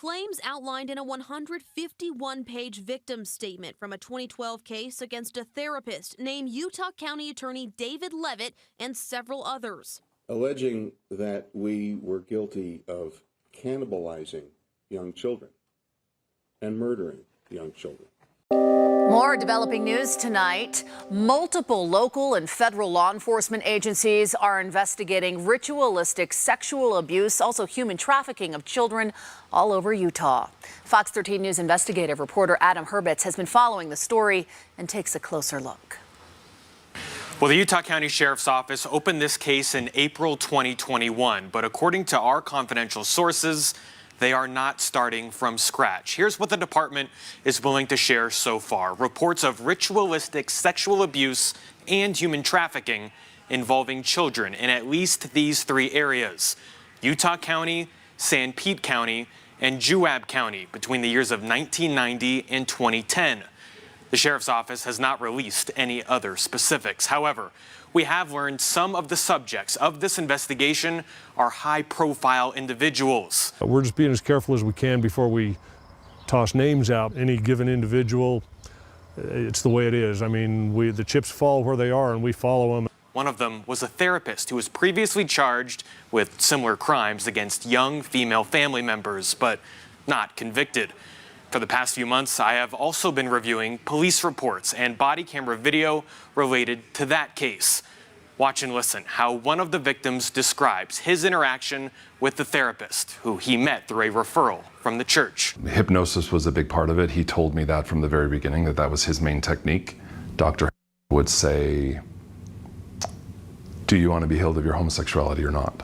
Claims outlined in a 151-page victim statement from a 2012 case against a therapist named Utah County Attorney David Levitt and several others. Alleging that we were guilty of cannibalizing young children and murdering young children. More developing news tonight. Multiple local and federal law enforcement agencies are investigating ritualistic sexual abuse, also human trafficking of children all over Utah. Fox 13 News investigative reporter Adam Herbets has been following the story and takes a closer look. Well, the Utah County Sheriff's Office opened this case in April 2021, but according to our confidential sources, they are not starting from scratch. Here's what the department is willing to share so far. Reports of ritualistic sexual abuse and human trafficking involving children in at least these three areas: Utah County, San Pete County, and Juab County between the years of 1990 and 2010. The Sheriff's Office has not released any other specifics. However, we have learned some of the subjects of this investigation are high-profile individuals. We're just being as careful as we can before we toss names out. Any given individual, it's the way it is. I mean, the chips fall where they are, and we follow them. One of them was a therapist who was previously charged with similar crimes against young female family members, but not convicted. For the past few months, I have also been reviewing police reports and body camera video related to that case. Watch and listen how one of the victims describes his interaction with the therapist, who he met through a referral from the church. Hypnosis was a big part of it. He told me that from the very beginning, that was his main technique. Dr. would say, "Do you want to be healed of your homosexuality or not?"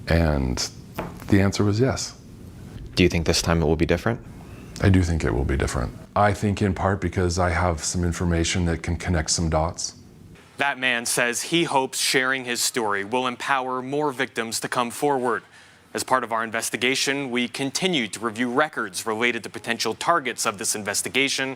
And the answer was yes. Do you think this time it will be different? I do think it will be different. I think in part because I have some information that can connect some dots. That man says he hopes sharing his story will empower more victims to come forward. As part of our investigation, we continue to review records related to potential targets of this investigation.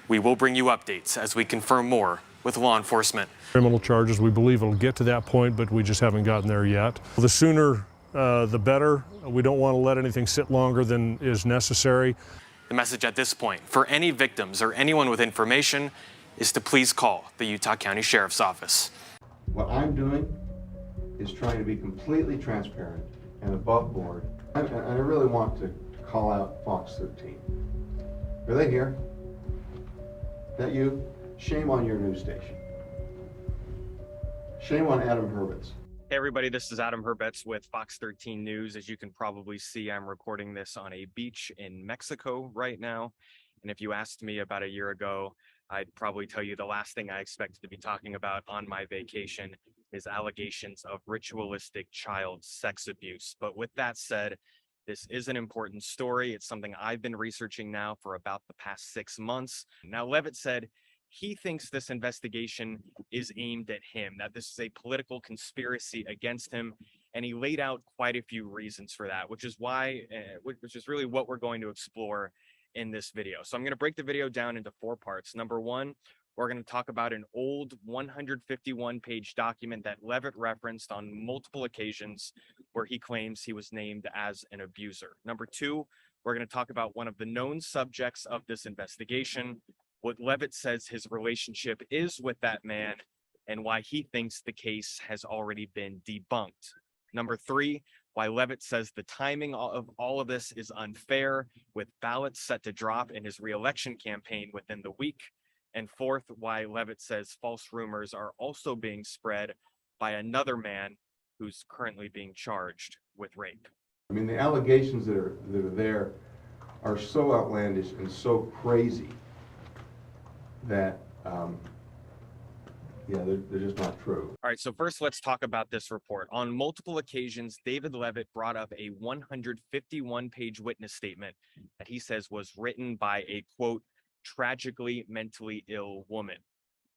We will bring you updates as we confirm more with law enforcement. Criminal charges, we believe it'll get to that point, but we just haven't gotten there yet. The sooner, the better. We don't want to let anything sit longer than is necessary. The message at this point for any victims or anyone with information is to please call the Utah County Sheriff's Office. What I'm doing is trying to be completely transparent and above board. And I really want to call out Fox 13. Are they here? That you? Shame on your news station. Shame on Adam Herbets. Hey everybody, this is Adam Herbets with Fox 13 News. As you can probably see, I'm recording this on a beach in Mexico right now. And if you asked me about a year ago, I'd probably tell you the last thing I expected to be talking about on my vacation is allegations of ritualistic child sex abuse. But with that said, this is an important story. It's something I've been researching now for about the past 6 months. Now, Levitt said he thinks this investigation is aimed at him, that this is a political conspiracy against him, and he laid out quite a few reasons for that, which is really what we're going to explore in this video. So I'm going to break the video down into 4 parts. Number 1, we're going to talk about an old 151-page document that Levitt referenced on multiple occasions where he claims he was named as an abuser. Number 2, we're going to talk about one of the known subjects of this investigation, what Levitt says his relationship is with that man, and why he thinks the case has already been debunked. Number 3, why Levitt says the timing of all of this is unfair, with ballots set to drop in his re-election campaign within the week. And 4th, why Levitt says false rumors are also being spread by another man who's currently being charged with rape. I mean, the allegations that are there are so outlandish and so crazy that they're just not true. All right, so first let's talk about this report. On multiple occasions, David Levitt brought up a 151-page witness statement that he says was written by a, quote, tragically mentally ill woman.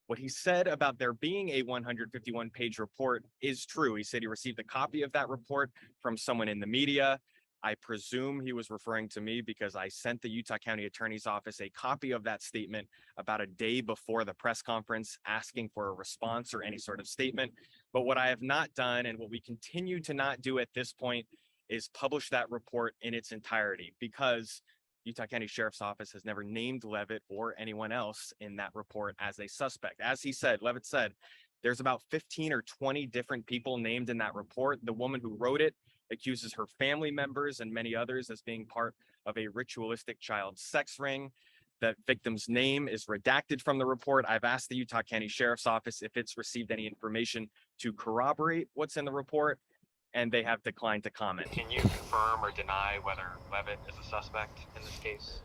What he said about there being a 151-page report is true. He said he received a copy of that report from someone in the media. I presume he was referring to me because I sent the Utah County Attorney's Office a copy of that statement about a day before the press conference, asking for a response or any sort of statement. But what I have not done, and what we continue to not do at this point, is publish that report in its entirety, because Utah County Sheriff's Office has never named Levitt or anyone else in that report as a suspect. As he said, Levitt said, there's about 15 or 20 different people named in that report. The woman who wrote it accuses her family members and many others as being part of a ritualistic child sex ring. The victim's name is redacted from the report. I've asked the Utah County Sheriff's Office if it's received any information to corroborate what's in the report, and they have declined to comment. Can you confirm or deny whether Levitt is a suspect in this case?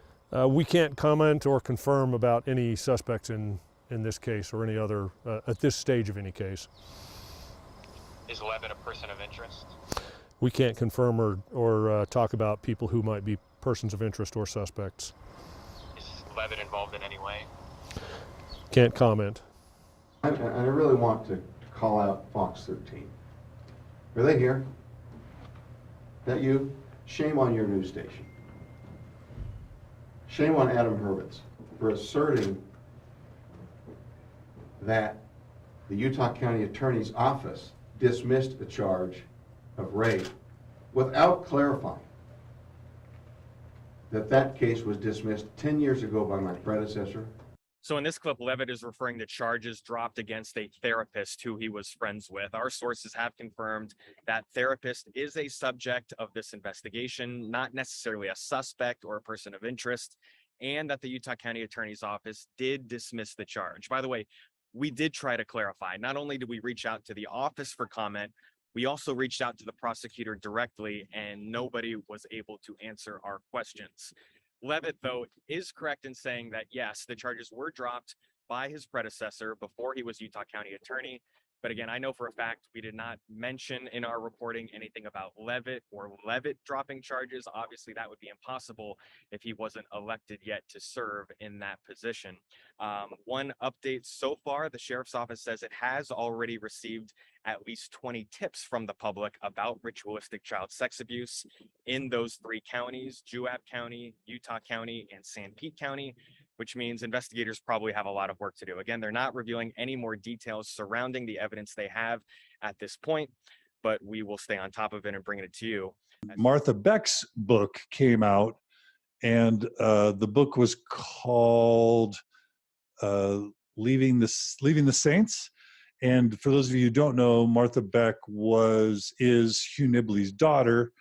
We can't comment or confirm about any suspects in this case or any other, at this stage of any case. Is Levitt a person of interest? We can't confirm or talk about people who might be persons of interest or suspects. Is Levitt involved in any way? Can't comment. I really want to call out Fox 13. Are they here? That you? Shame on your news station. Shame on Adam Hurwitz for asserting that the Utah County Attorney's Office dismissed a charge of rape without clarifying that case was dismissed 10 years ago by my predecessor. So in this clip, Levitt is referring to charges dropped against a therapist who he was friends with. Our sources have confirmed that therapist is a subject of this investigation, not necessarily a suspect or a person of interest, and that the Utah County Attorney's Office did dismiss the charge. By the way, we did try to clarify. Not only did we reach out to the office for comment, we also reached out to the prosecutor directly, and nobody was able to answer our questions. Levitt, though, is correct in saying that, yes, the charges were dropped by his predecessor before he was Utah County Attorney. But again, I know for a fact we did not mention in our reporting anything about Levitt or Levitt dropping charges. Obviously, that would be impossible if he wasn't elected yet to serve in that position. One update so far, the Sheriff's Office says it has already received at least 20 tips from the public about ritualistic child sex abuse in those three counties, Juab County, Utah County, and San Pete County, which means investigators probably have a lot of work to do. Again, they're not revealing any more details surrounding the evidence they have at this point, but we will stay on top of it and bring it to you. Martha Beck's book came out, and the book was called Leaving the Saints. And for those of you who don't know, Martha Beck is Hugh Nibley's daughter.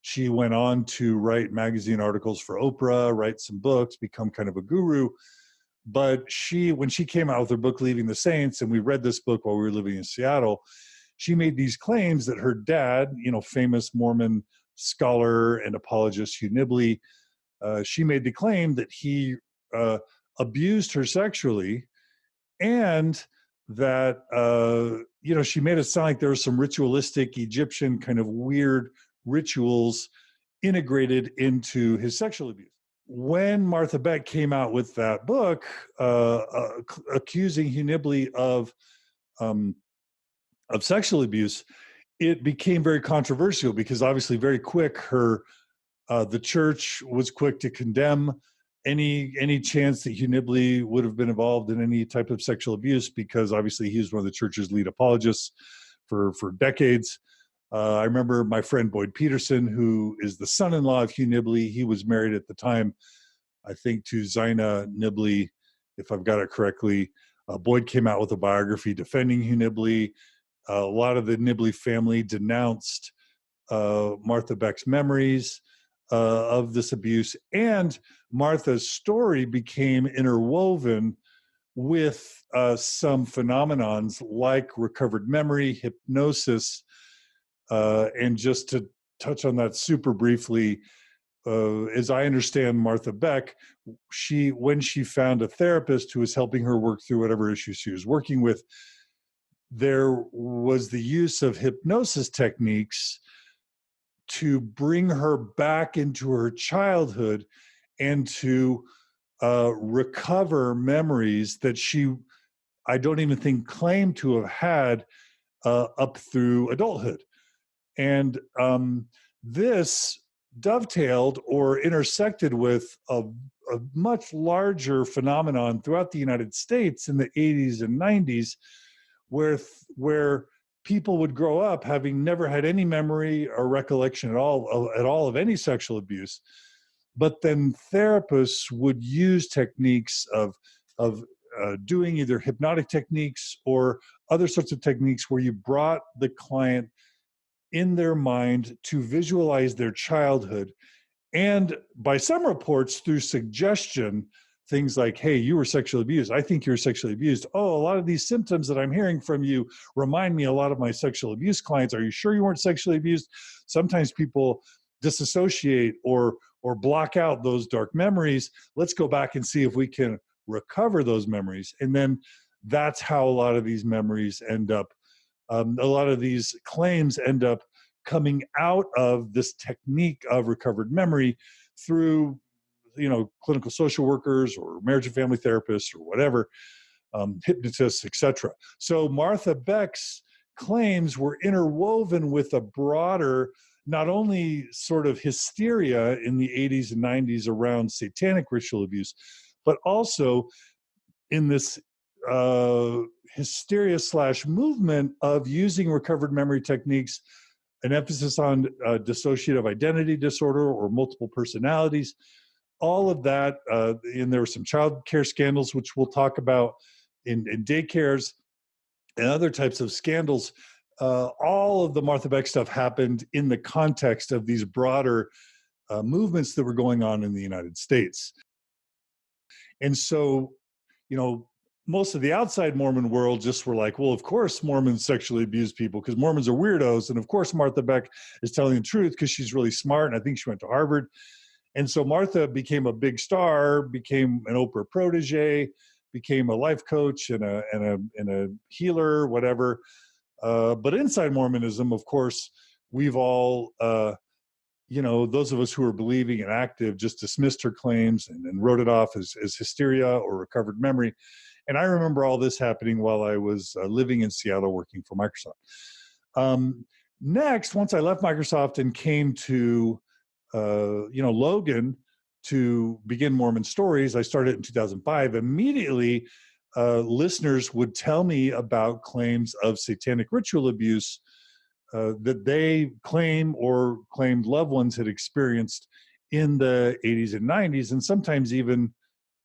She went on to write magazine articles for Oprah, write some books, become kind of a guru. But when she came out with her book, Leaving the Saints, and we read this book while we were living in Seattle, she made these claims that her dad, famous Mormon scholar and apologist Hugh Nibley, she made the claim that he abused her sexually, and that, she made it sound like there was some ritualistic Egyptian kind of weird rituals integrated into his sexual abuse. When Martha Beck came out with that book, accusing Hugh Nibley of sexual abuse, it became very controversial because obviously very quick the church was quick to condemn any chance that Hugh Nibley would have been involved in any type of sexual abuse, because obviously he was one of the church's lead apologists for decades. I remember my friend Boyd Peterson, who is the son-in-law of Hugh Nibley. He was married at the time, I think, to Zina Nibley, if I've got it correctly. Boyd came out with a biography defending Hugh Nibley. A lot of the Nibley family denounced Martha Beck's memories of this abuse, and Martha's story became interwoven with some phenomenons like recovered memory, hypnosis, and just to touch on that super briefly, as I understand Martha Beck, when she found a therapist who was helping her work through whatever issue she was working with, there was the use of hypnosis techniques to bring her back into her childhood and to recover memories that I don't even think claimed to have had up through adulthood. And this dovetailed or intersected with a much larger phenomenon throughout the United States in the 80s and 90s, where people would grow up having never had any memory or recollection at all of any sexual abuse. But then therapists would use techniques of doing either hypnotic techniques or other sorts of techniques where you brought the client in their mind to visualize their childhood. And by some reports, through suggestion, things like, hey, you were sexually abused. I think you were sexually abused. Oh, a lot of these symptoms that I'm hearing from you remind me a lot of my sexual abuse clients. Are you sure you weren't sexually abused? Sometimes people disassociate or block out those dark memories. Let's go back and see if we can recover those memories. And then that's how a lot of these memories end up, a lot of these claims end up coming out of this technique of recovered memory through, clinical social workers or marriage and family therapists or whatever, hypnotists, etc. So Martha Beck's claims were interwoven with a broader, not only sort of hysteria in the 80s and 90s around satanic ritual abuse, but also in this hysteria / movement of using recovered memory techniques, an emphasis on dissociative identity disorder or multiple personalities, all of that. And there were some child care scandals, which we'll talk about in daycares and other types of scandals. All of the Martha Beck stuff happened in the context of these broader movements that were going on in the United States. And so, most of the outside Mormon world just were like, well, of course Mormons sexually abuse people because Mormons are weirdos. And of course Martha Beck is telling the truth because she's really smart. And I think she went to Harvard. And so Martha became a big star, became an Oprah protege, became a life coach and a healer, whatever. But inside Mormonism, of course, we've all, those of us who are believing and active just dismissed her claims and wrote it off as hysteria or recovered memory. And I remember all this happening while I was living in Seattle working for Microsoft. Next, once I left Microsoft and came to, Logan to begin Mormon Stories, I started in 2005. Immediately, listeners would tell me about claims of satanic ritual abuse that they claim or claimed loved ones had experienced in the 80s and 90s, and sometimes even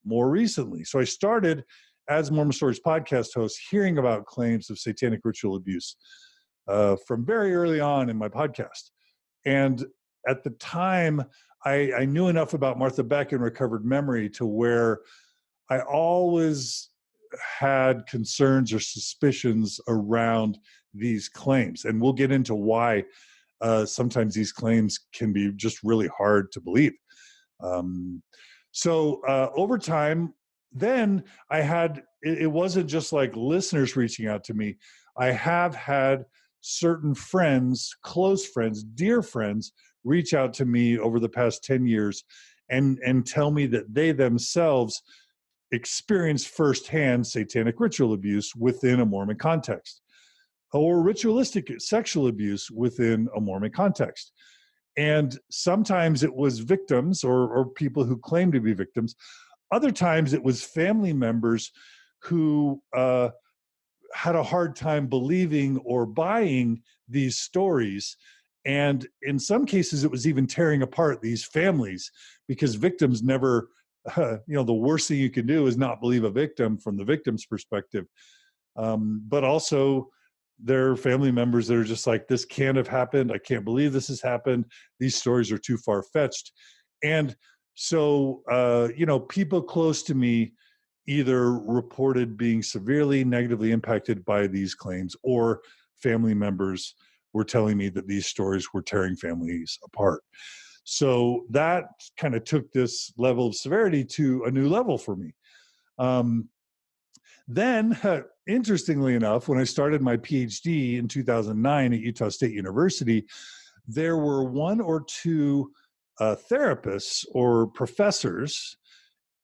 more recently. So I started as Mormon Stories podcast host hearing about claims of satanic ritual abuse from very early on in my podcast. And at the time, I knew enough about Martha Beck and recovered memory to where I always had concerns or suspicions around these claims. And we'll get into why sometimes these claims can be just really hard to believe. So over time, then I had, it wasn't just like listeners reaching out to me. I have had certain friends, close friends, dear friends, reach out to me over the past 10 years and tell me that they themselves experienced firsthand satanic ritual abuse within a Mormon context, or ritualistic sexual abuse within a Mormon context. And sometimes it was victims or people who claimed to be victims. Other times it was family members who had a hard time believing or buying these stories. And in some cases, it was even tearing apart these families because victims never, the worst thing you can do is not believe a victim from the victim's perspective. But also there are family members that are just like, this can't have happened. I can't believe this has happened. These stories are too far-fetched. And so, people close to me either reported being severely negatively impacted by these claims, or family members were telling me that these stories were tearing families apart. So that kind of took this level of severity to a new level for me. Then, interestingly enough, when I started my PhD in 2009 at Utah State University, there were one or two therapists or professors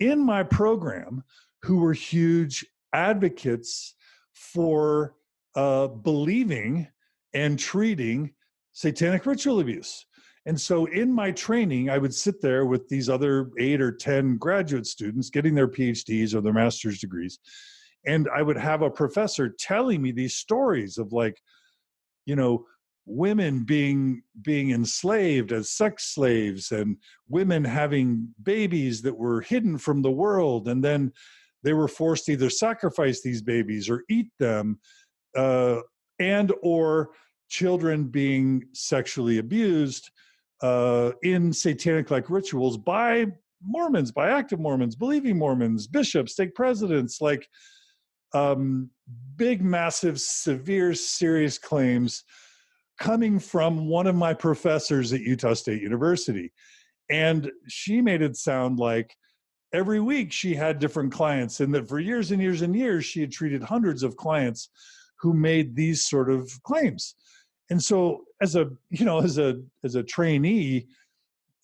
in my program who were huge advocates for believing and treating satanic ritual abuse. And so in my training, I would sit there with these other 8 or 10 graduate students getting their PhDs or their master's degrees. And I would have a professor telling me these stories of like you know, women being enslaved as sex slaves, and women having babies that were hidden from the world, and then they were forced to either sacrifice these babies or eat them, and or children being sexually abused in satanic-like rituals by Mormons, by active Mormons, believing Mormons, bishops, stake presidents, like big, massive, severe, serious claims coming from one of my professors at Utah State University. And she made it sound like every week she had different clients, and that for years and years and years, she had treated hundreds of clients who made these sort of claims. And so as a trainee,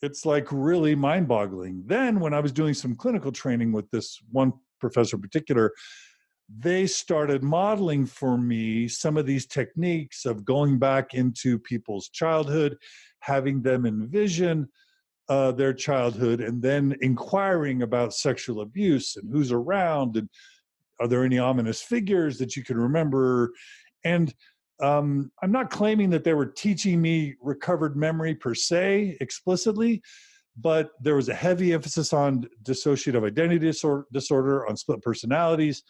it's like really mind-boggling. Then when I was doing some clinical training with this one professor in particular, they started modeling for me some of these techniques of going back into people's childhood, having them envision their childhood, and then inquiring about sexual abuse and who's around, and are there any ominous figures that you can remember. And I'm not claiming that they were teaching me recovered memory per se explicitly, but there was a heavy emphasis on dissociative identity disorder, on split personalities.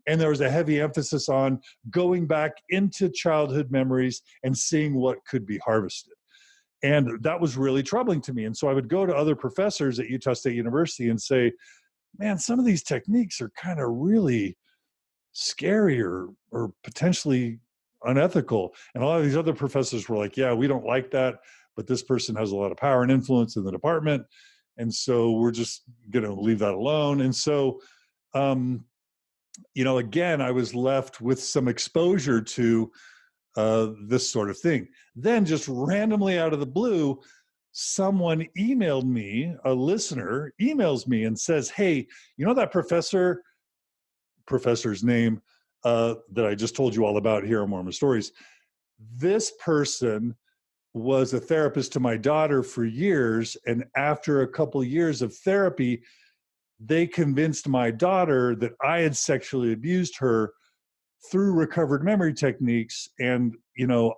And there was a heavy emphasis on going back into childhood memories and seeing what could be harvested. And that was really troubling to me. And so I would go to other professors at Utah State University and say, man, some of these techniques are kind of really scary or potentially unethical. And a lot of these other professors were like, yeah, we don't like that, but this person has a lot of power and influence in the department, and so we're just going to leave that alone. And so, again, I was left with some exposure to this sort of thing. Then just randomly out of the blue, someone emailed me, a listener emails me and says, hey, you know that professor's name that I just told you all about here on Mormon Stories? This person was a therapist to my daughter for years, and after a couple years of therapy, they convinced my daughter that I had sexually abused her through recovered memory techniques. And,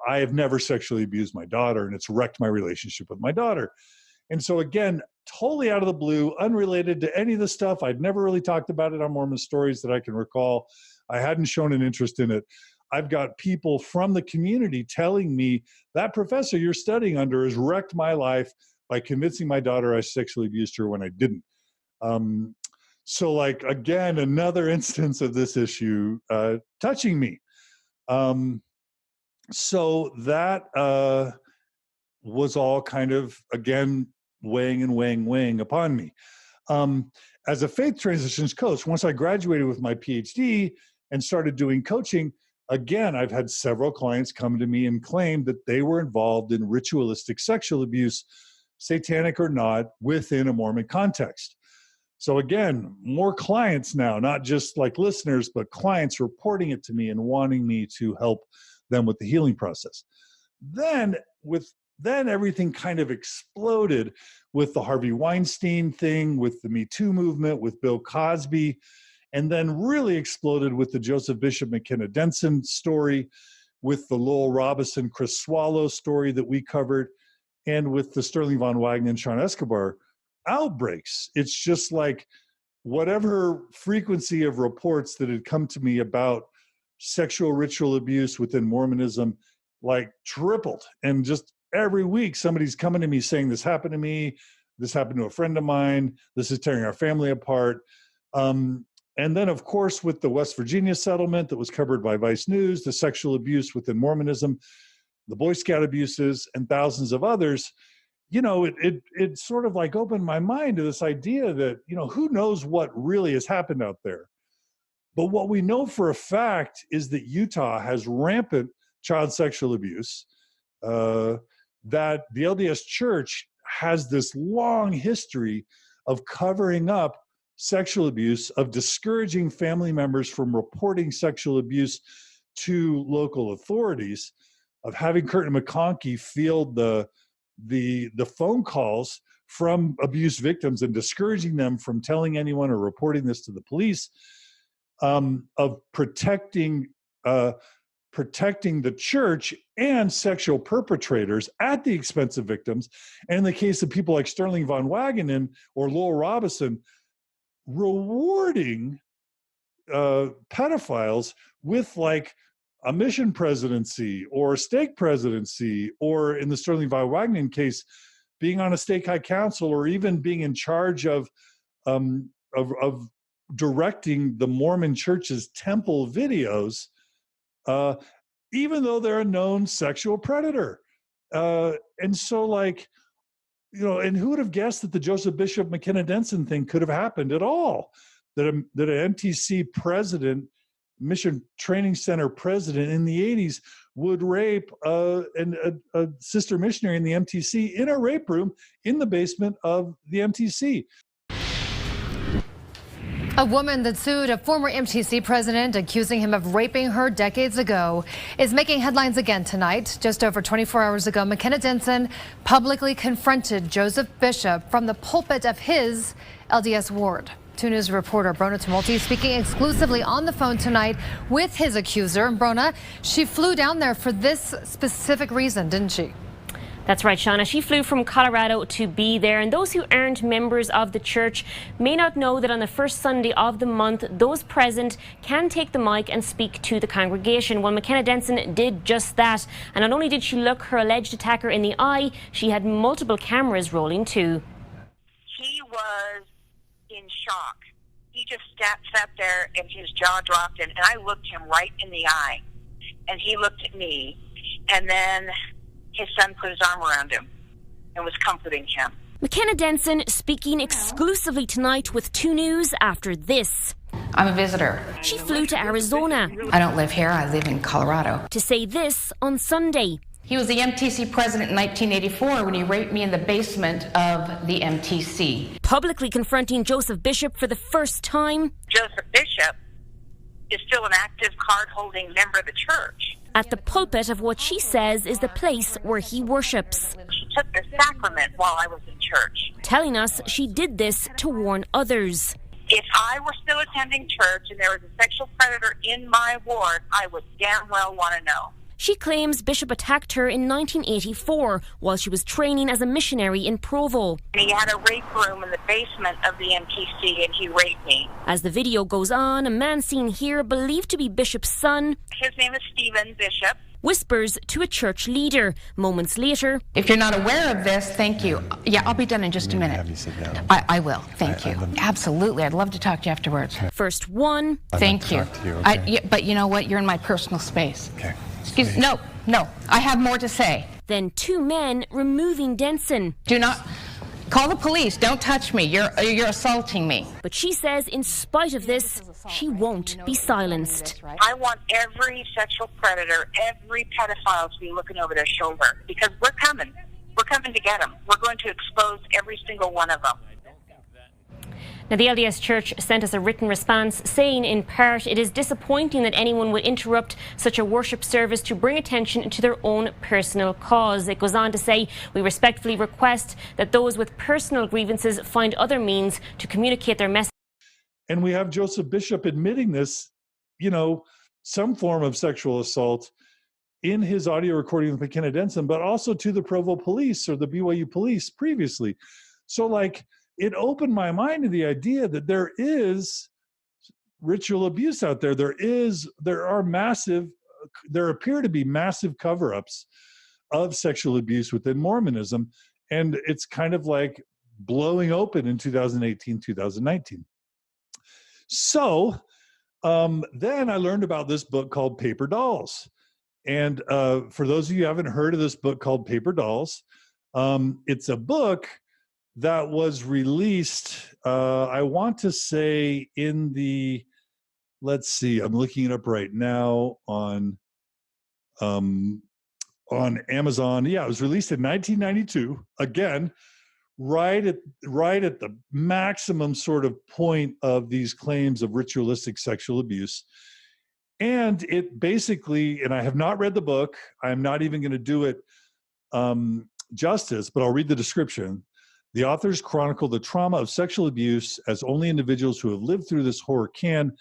I have never sexually abused my daughter, and it's wrecked my relationship with my daughter. And so again, totally out of the blue, unrelated to any of the stuff. I'd never really talked about it on Mormon Stories that I can recall. I hadn't shown an interest in it. I've got people from the community telling me that professor you're studying under has wrecked my life by convincing my daughter I sexually abused her when I didn't. So like, again, another instance of this issue touching me. So that was all kind of, again, weighing upon me. As a faith transitions coach, once I graduated with my PhD and started doing coaching, again, I've had several clients come to me and claim that they were involved in ritualistic sexual abuse, satanic or not, within a Mormon context. So again, more clients now, not just like listeners, but clients reporting it to me and wanting me to help them with the healing process. Then everything kind of exploded with the Harvey Weinstein thing, with the Me Too movement, with Bill Cosby, and then really exploded with the Joseph Bishop McKenna Denson story, with the Lowell Robinson, Chris Swallow story that we covered, and with the Sterling Von Wagner and Sean Escobar outbreaks. It's just like whatever frequency of reports that had come to me about sexual ritual abuse within Mormonism, like tripled. And just every week somebody's coming to me saying, this happened to me, this happened to a friend of mine, this is tearing our family apart. And then, of course, with the West Virginia settlement that was covered by Vice News, the sexual abuse within Mormonism, the Boy Scout abuses, and thousands of others, it sort of like opened my mind to this idea that, who knows what really has happened out there. But what we know for a fact is that Utah has rampant child sexual abuse, that the LDS Church has this long history of covering up sexual abuse, of discouraging family members from reporting sexual abuse to local authorities, of having Curtin McConkie field the phone calls from abuse victims and discouraging them from telling anyone or reporting this to the police, of protecting protecting the church and sexual perpetrators at the expense of victims. And in the case of people like Sterling von Wagenen or Lowell Robinson, rewarding pedophiles with like a mission presidency or a stake presidency, or in the Sterling von Wagenen case, being on a stake high council, or even being in charge of directing the Mormon Church's temple videos, even though they're a known sexual predator. And so, like, you know, and who would have guessed that the Joseph Bishop McKenna Denson thing could have happened at all? That an MTC president, Mission Training Center president in the 80s would rape a sister missionary in the MTC in a rape room in the basement of the MTC. A woman that sued a former MTC president, accusing him of raping her decades ago, is making headlines again tonight. Just over 24 hours ago, McKenna Denson publicly confronted Joseph Bishop from the pulpit of his LDS ward. 2 News reporter Brona Tumulty speaking exclusively on the phone tonight with his accuser. And Brona, she flew down there for this specific reason, didn't she? That's right, Shauna. She flew from Colorado to be there, and those who aren't members of the church may not know that on the first Sunday of the month, those present can take the mic and speak to the congregation. Well, McKenna Denson did just that, and not only did she look her alleged attacker in the eye, she had multiple cameras rolling too. He was in shock. He just sat there and his jaw dropped, and I looked him right in the eye, and he looked at me, and then his son put his arm around him and was comforting him. McKenna Denson speaking exclusively tonight with 2 News after this. I'm a visitor. She flew to Arizona. I don't live here, I live in Colorado. To say this on Sunday. He was the MTC president in 1984 when he raped me in the basement of the MTC. Publicly confronting Joseph Bishop for the first time. Joseph Bishop is still an active card-holding member of the church. At the pulpit of what she says is the place where he worships. She took the sacrament while I was in church. Telling us she did this to warn others. If I were still attending church and there was a sexual predator in my ward, I would damn well want to know. She claims Bishop attacked her in 1984 while she was training as a missionary in Provo. He had a rape room in the basement of the MTC and he raped me. As the video goes on, a man seen here believed to be Bishop's son, his name is Stephen Bishop, whispers to a church leader. Moments later, if you're not aware of this, thank you. Yeah, I'll be done in just a minute. Have you sit down? I will. Thank you. Absolutely. I'd love to talk to you afterwards. First one. Thank you. Talk to you, okay? But you know what? You're in my personal space. Okay. Excuse me. No. I have more to say. Then 2 men removing Denson. Do not call the police. Don't touch me. You're assaulting me. But she says in spite of this, she won't be silenced. I want every sexual predator, every pedophile to be looking over their shoulder because we're coming. We're coming to get them. We're going to expose every single one of them. Now, the LDS Church sent us a written response saying, in part, it is disappointing that anyone would interrupt such a worship service to bring attention to their own personal cause. It goes on to say, we respectfully request that those with personal grievances find other means to communicate their message. And we have Joseph Bishop admitting this, you know, some form of sexual assault in his audio recording with McKenna Denson, but also to the Provo police or the BYU police previously. So, like, it opened my mind to the idea that there is ritual abuse out there. There appear to be massive cover-ups of sexual abuse within Mormonism. And it's kind of like blowing open in 2018, 2019. So then I learned about this book called Paper Dolls. And for those of you who haven't heard of this book called Paper Dolls, it's a book that was released, I want to say in the, let's see, I'm looking it up right now on Amazon. Yeah, it was released in 1992. Again, right at the maximum sort of point of these claims of ritualistic sexual abuse. And it basically, and I have not read the book, I'm not even going to do it justice, but I'll read the description. The authors chronicle the trauma of sexual abuse as only individuals who have lived through this horror can.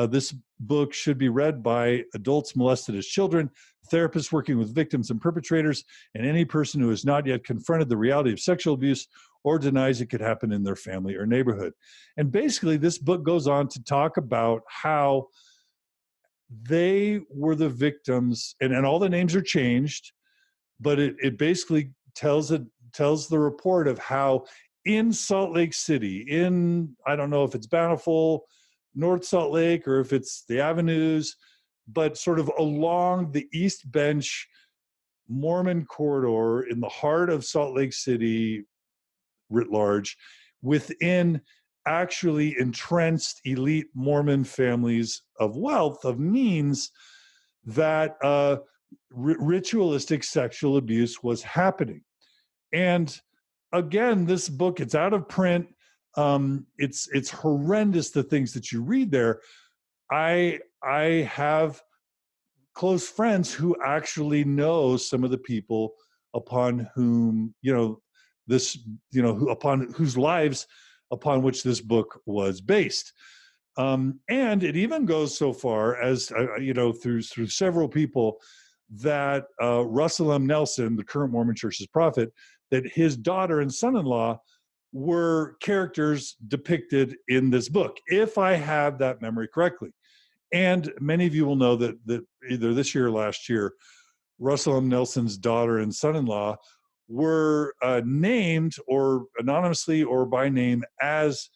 This book should be read by adults molested as children, therapists working with victims and perpetrators, and any person who has not yet confronted the reality of sexual abuse or denies it could happen in their family or neighborhood. And basically, this book goes on to talk about how they were the victims, and all the names are changed, but it basically tells the report of how in Salt Lake City, I don't know if it's Bountiful, North Salt Lake, or if it's the Avenues, but sort of along the East Bench Mormon corridor in the heart of Salt Lake City writ large, within actually entrenched elite Mormon families of wealth, of means, that ritualistic sexual abuse was happening. And again, this book, it's out of print. It's horrendous, the things that you read there. I have close friends who actually know some of the people upon whom, whose lives upon which this book was based. And it even goes so far as, through several people, that Russell M. Nelson, the current Mormon Church's prophet, that his daughter and son-in-law were characters depicted in this book, if I have that memory correctly. And many of you will know that either this year or last year, Russell M. Nelson's daughter and son-in-law were named, or anonymously or by name, as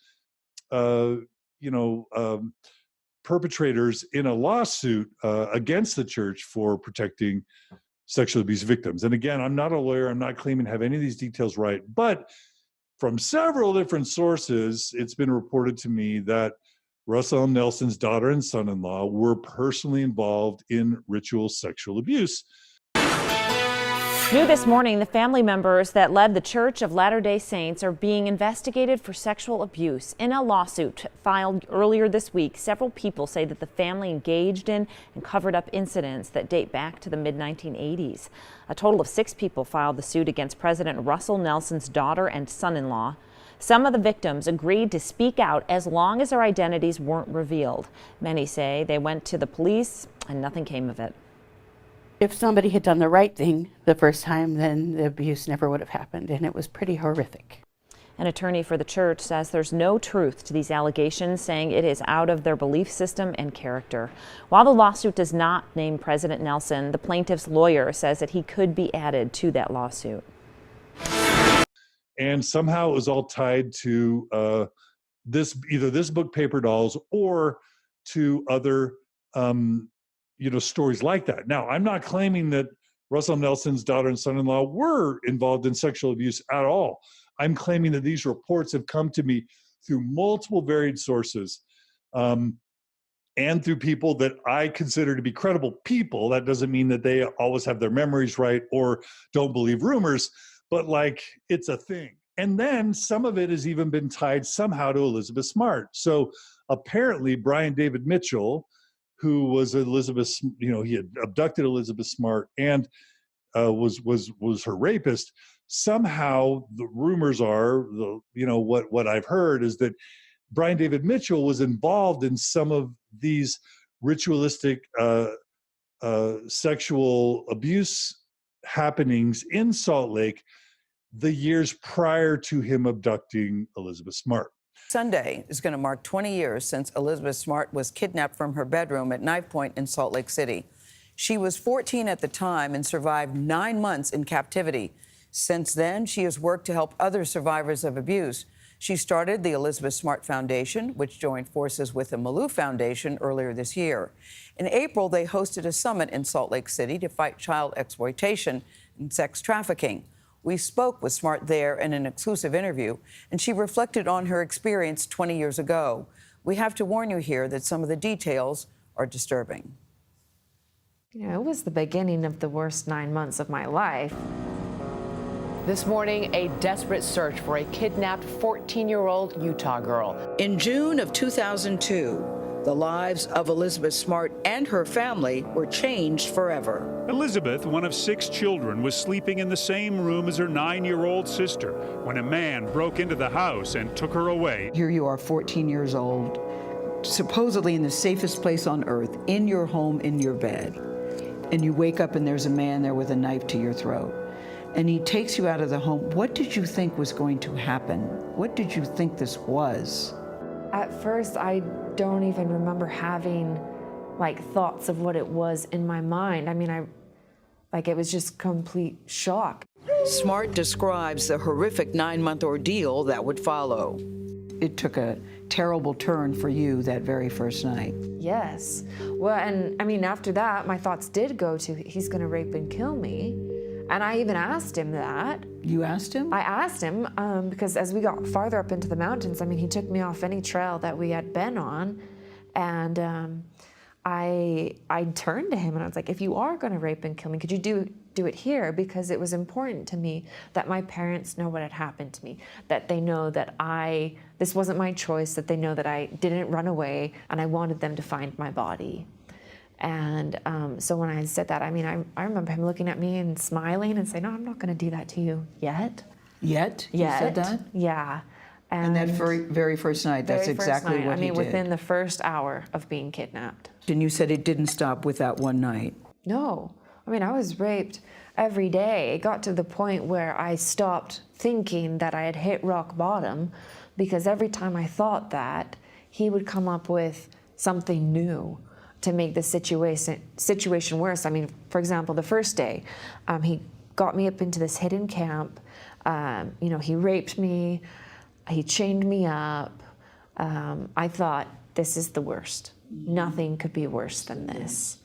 perpetrators in a lawsuit against the church for protecting sexual abuse victims. And again, I'm not a lawyer. I'm not claiming to have any of these details right, but from several different sources, it's been reported to me that Russell M. Nelson's daughter and son-in-law were personally involved in ritual sexual abuse. New this morning, the family members that led the Church of Latter-day Saints are being investigated for sexual abuse. In a lawsuit filed earlier this week, several people say that the family engaged in and covered up incidents that date back to the mid-1980s. A total of 6 people filed the suit against President Russell Nelson's daughter and son-in-law. Some of the victims agreed to speak out as long as their identities weren't revealed. Many say they went to the police and nothing came of it. If somebody had done the right thing the first time, then the abuse never would have happened, and it was pretty horrific. An attorney for the church says there's no truth to these allegations, saying it is out of their belief system and character. While the lawsuit does not name President Nelson, the plaintiff's lawyer says that he could be added to that lawsuit. And somehow it was all tied to either this book, Paper Dolls, or to other stories like that. Now, I'm not claiming that Russell Nelson's daughter and son-in-law were involved in sexual abuse at all. I'm claiming that these reports have come to me through multiple varied sources, and through people that I consider to be credible people. That doesn't mean that they always have their memories right or don't believe rumors, but it's a thing. And then some of it has even been tied somehow to Elizabeth Smart. So apparently Brian David Mitchell, who was he had abducted Elizabeth Smart and was her rapist. Somehow the rumors are, what I've heard is that Brian David Mitchell was involved in some of these ritualistic sexual abuse happenings in Salt Lake the years prior to him abducting Elizabeth Smart. Sunday is going to mark 20 years since Elizabeth Smart was kidnapped from her bedroom at Knife Point in Salt Lake City. She was 14 at the time and survived 9 months in captivity. Since then, she has worked to help other survivors of abuse. She started the Elizabeth Smart Foundation, which joined forces with the Malou Foundation earlier this year. In April, they hosted a summit in Salt Lake City to fight child exploitation and sex trafficking. We spoke with Smart there in an exclusive interview, and she reflected on her experience 20 years ago. We have to warn you here that some of the details are disturbing. It was the beginning of the worst 9 months of my life. This morning, a desperate search for a kidnapped 14-year-old Utah girl. In June of 2002, the lives of Elizabeth Smart and her family were changed forever. Elizabeth, one of 6 children, was sleeping in the same room as her 9-year-old sister when a man broke into the house and took her away. Here you are, 14 years old, supposedly in the safest place on earth, in your home, in your bed, and you wake up and there's a man there with a knife to your throat, and he takes you out of the home. What did you think was going to happen? What did you think this was? At first, I don't even remember having like thoughts of what it was in my mind. I mean, it was just complete shock. Smart describes the horrific 9-month ordeal that would follow. It took a terrible turn for you that very first night. Yes. Well, and I mean, after that, my thoughts did go to, he's gonna rape and kill me. And I even asked him that. You asked him? I asked him because as we got farther up into the mountains, I mean, he took me off any trail that we had been on. And I turned to him and I was like, if you are gonna rape and kill me, could you do it here? Because it was important to me that my parents know what had happened to me, that they know that this wasn't my choice, that they know that I didn't run away, and I wanted them to find my body. And so when I said that, I mean, I remember him looking at me and smiling and saying, no, I'm not gonna do that to you yet. Yet? You said that? Yeah. And that very first night, that's exactly what he did. I mean, within the first hour of being kidnapped. And you said it didn't stop with that one night. No. I mean, I was raped every day. It got to the point where I stopped thinking that I had hit rock bottom, because every time I thought that, he would come up with something new to make the situation worse. I mean, for example, the first day, he got me up into this hidden camp. He raped me. He chained me up. I thought, this is the worst. Nothing could be worse than this.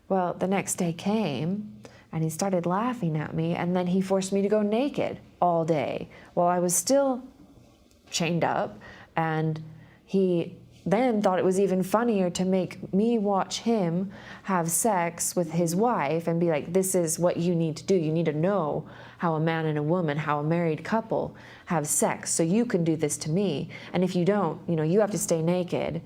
Well, the next day came, and he started laughing at me, and then he forced me to go naked all day while I was still chained up, and he then thought it was even funnier to make me watch him have sex with his wife and be like, this is what you need to do. You need to know how a man and a woman, how a married couple have sex, so you can do this to me. And if you don't, you have to stay naked,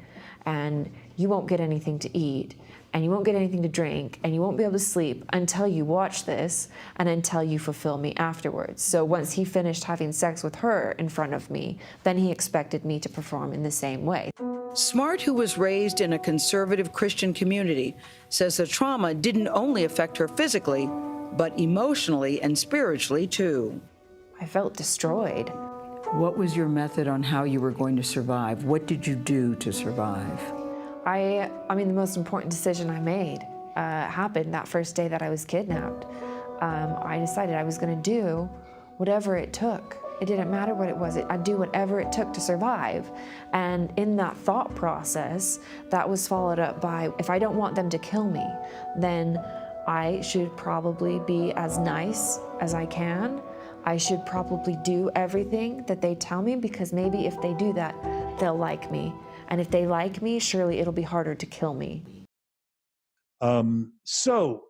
and you won't get anything to eat, and you won't get anything to drink, and you won't be able to sleep until you watch this and until you fulfill me afterwards. So once he finished having sex with her in front of me, then he expected me to perform in the same way. Smart, who was raised in a conservative Christian community, says the trauma didn't only affect her physically, but emotionally and spiritually too. I felt destroyed. What was your method on how you were going to survive? What did you do to survive? I mean, the most important decision I made happened that first day that I was kidnapped. I decided I was going to do whatever it took. It didn't matter what it was. I'd do whatever it took to survive. And in that thought process, that was followed up by, if I don't want them to kill me, then I should probably be as nice as I can. I should probably do everything that they tell me, because maybe if they do that, they'll like me. And if they like me, surely it'll be harder to kill me. So,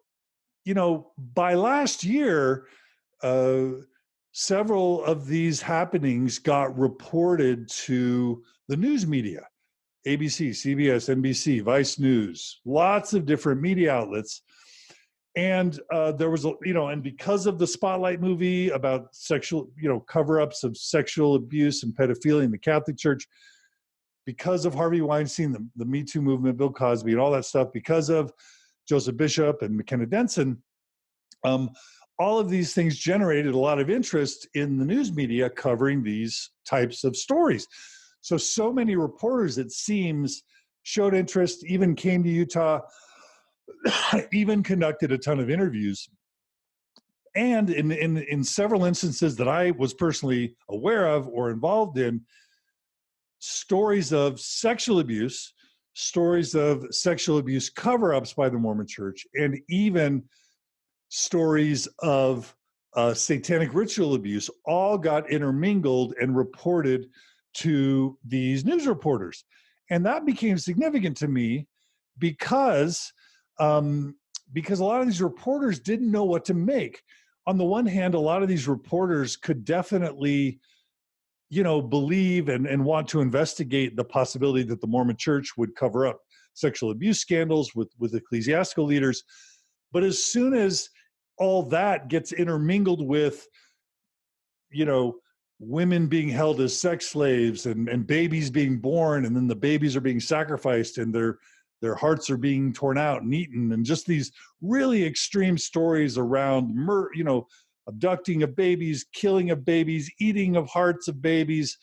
by last year, several of these happenings got reported to the news media, ABC, CBS, NBC, Vice News, lots of different media outlets. And there was, and because of the Spotlight movie about sexual, cover-ups of sexual abuse and pedophilia in the Catholic Church, because of Harvey Weinstein, the Me Too movement, Bill Cosby, and all that stuff, because of Joseph Bishop and McKenna Denson, all of these things generated a lot of interest in the news media covering these types of stories. So many reporters, it seems, showed interest, even came to Utah, even conducted a ton of interviews. And in several instances that I was personally aware of or involved in, stories of sexual abuse, stories of sexual abuse cover-ups by the Mormon Church, and even stories of satanic ritual abuse all got intermingled and reported to these news reporters. And that became significant to me because a lot of these reporters didn't know what to make. On the one hand, a lot of these reporters could definitely believe and want to investigate the possibility that the Mormon Church would cover up sexual abuse scandals with ecclesiastical leaders. But as soon as all that gets intermingled with, women being held as sex slaves and babies being born, and then the babies are being sacrificed and their hearts are being torn out and eaten, and just these really extreme stories around abducting of babies, killing of babies, eating of hearts of babies.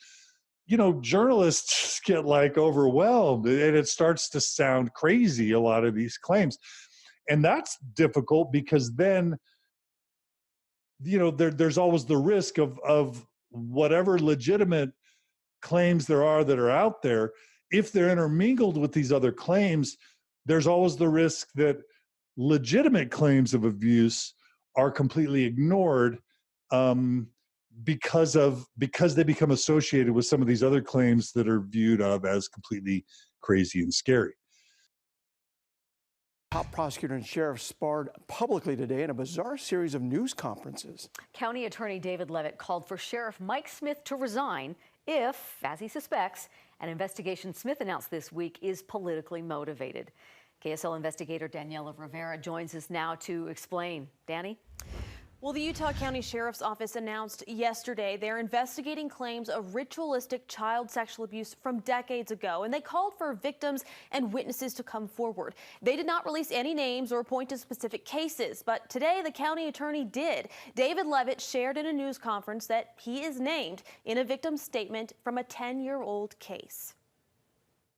Journalists get like overwhelmed, and it starts to sound crazy, a lot of these claims. And that's difficult because then, there's always the risk of whatever legitimate claims there are that are out there. If they're intermingled with these other claims, there's always the risk that legitimate claims of abuse are completely ignored because they become associated with some of these other claims that are viewed of as completely crazy and scary. Top prosecutor and sheriff sparred publicly today in a bizarre series of news conferences. County Attorney David Levitt called for Sheriff Mike Smith to resign if, as he suspects, an investigation Smith announced this week is politically motivated. KSL investigator Daniela Rivera joins us now to explain. Danny? Well, the Utah County Sheriff's Office announced yesterday they're investigating claims of ritualistic child sexual abuse from decades ago, and they called for victims and witnesses to come forward. They did not release any names or point to specific cases, but today the county attorney did. David Levitt shared in a news conference that he is named in a victim statement from a 10-year-old case.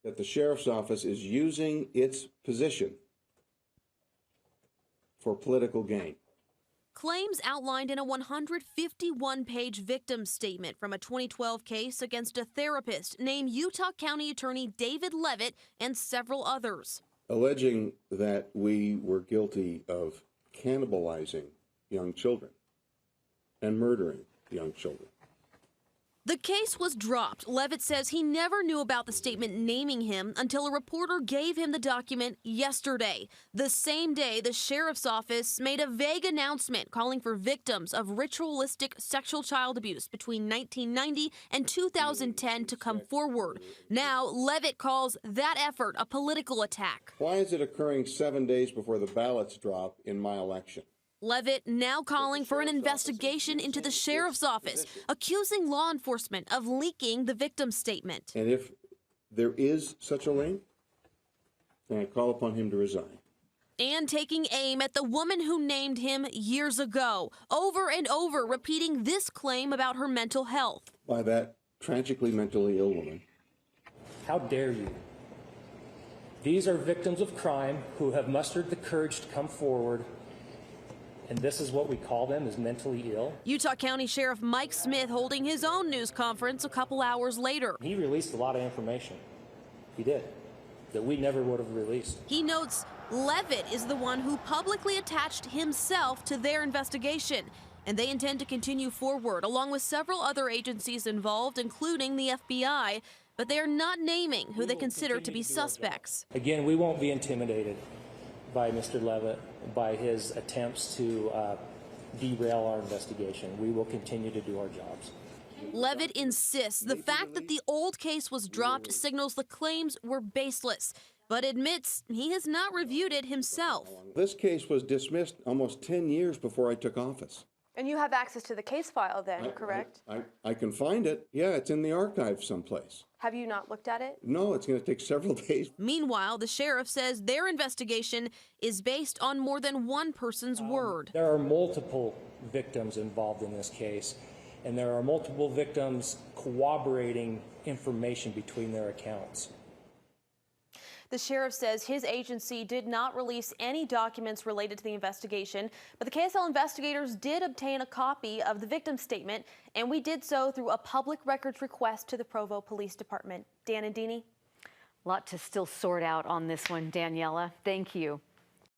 That the Sheriff's Office is using its position for political gain. Claims outlined in a 151-page victim statement from a 2012 case against a therapist named Utah County Attorney David Levitt and several others. Alleging that we were guilty of cannibalizing young children and murdering young children. The case was dropped. Levitt says he never knew about the statement naming him until a reporter gave him the document yesterday. The same day, the sheriff's office made a vague announcement calling for victims of ritualistic sexual child abuse between 1990 and 2010 to come forward. Now, Levitt calls that effort a political attack. Why is it occurring 7 days before the ballots drop in my election? Levitt now calling for an investigation into the sheriff's office, accusing law enforcement of leaking the victim statement. And if there is such a link, then I call upon him to resign. And taking aim at the woman who named him years ago, over and over repeating this claim about her mental health. By that tragically mentally ill woman. How dare you? These are victims of crime who have mustered the courage to come forward. And this is what we call them, is mentally ill. Utah County Sheriff Mike Smith holding his own news conference a couple hours later. He released a lot of information. He did. That we never would have released. He notes Levitt is the one who publicly attached himself to their investigation. And they intend to continue forward, along with several other agencies involved, including the FBI. But they are not naming who they consider to be suspects. Again, we won't be intimidated by Mr. Levitt, by his attempts to derail our investigation. We will continue to do our jobs. Levitt insists the fact that the old case was dropped signals the claims were baseless, but admits he has not reviewed it himself. This case was dismissed almost 10 years before I took office. And you have access to the case file then, correct? I can find it. Yeah, it's in the archive someplace. Have you not looked at it? No, it's going to take several days. Meanwhile, the sheriff says their investigation is based on more than one person's word. There are multiple victims involved in this case, and there are multiple victims corroborating information between their accounts. The sheriff says his agency did not release any documents related to the investigation, but the KSL investigators did obtain a copy of the victim statement, and we did so through a public records request to the Provo Police Department. Dan and Deanie? A lot to still sort out on this one, Daniela. Thank you.